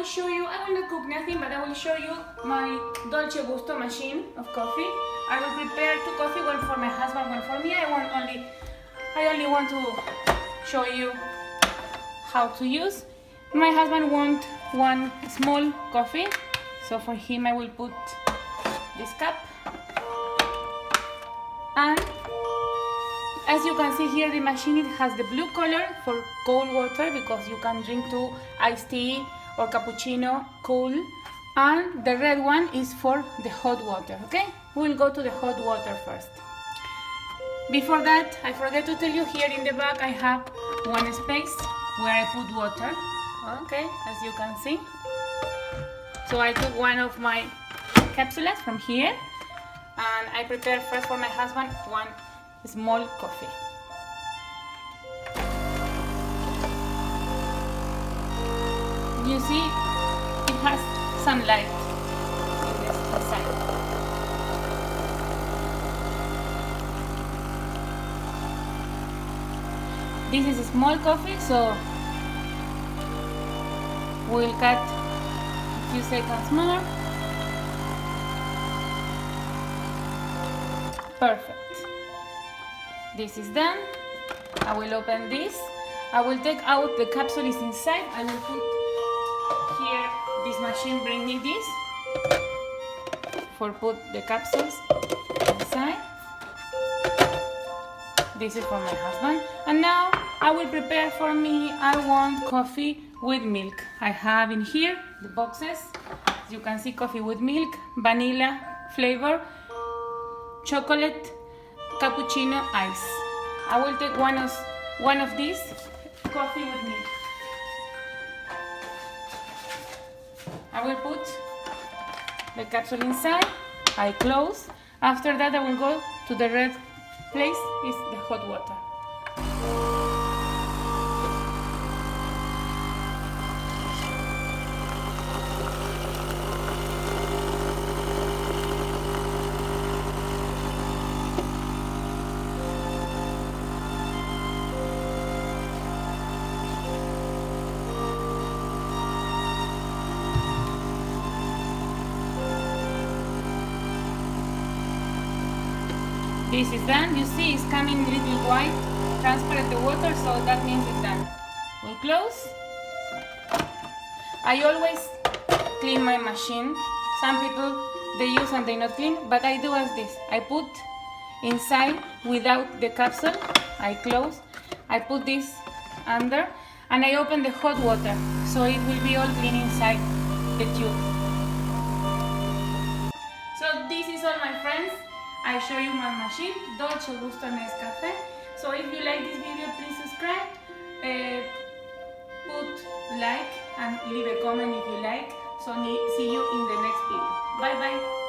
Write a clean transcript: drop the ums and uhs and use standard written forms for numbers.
show you, I will not cook nothing, but I will show you my Dolce Gusto machine of coffee. I will prepare 2 coffee, one for my husband, one for me. I only want to show you how to use. My husband wants one small coffee, so for him I will put this cup. And as you can see here, the machine, it has the blue color for cold water, because you can drink to iced tea or cappuccino cold, and the red one is for the hot water. Okay, we'll go to the hot water first. Before that, I forget to tell you, here in the back I have one space where I put water. Okay, as you can see. So I took one of my capsules from here, and I prepared first for my husband one small coffee. You see, it has some light in this inside. This is a small coffee, so we'll cut a few seconds more. Perfect. This is done. I will open this. I will take out the capsule is inside. I will put here, this machine bring me this for put the capsules inside. This is for my husband. And now I will prepare for me. I want coffee with milk. I have in here the boxes. As you can see, coffee with milk, vanilla flavor, chocolate, cappuccino, ice. I will take one of these, coffee with milk. I will put the capsule inside. I close. After that, I will go to the red place, is the hot water. This is done. You see it's coming a little white, transparent the water, so that means it's done. We'll close. I always clean my machine. Some people, they use and they not clean, but I do as this. I put inside without the capsule. I close. I put this under, and I open the hot water, so it will be all clean inside the tube. So this is all, my friends. I show you my machine, Dolce Gusto Nescafe. So if you like this video, please subscribe, put like and leave a comment if you like. So see you in the next video. Bye bye.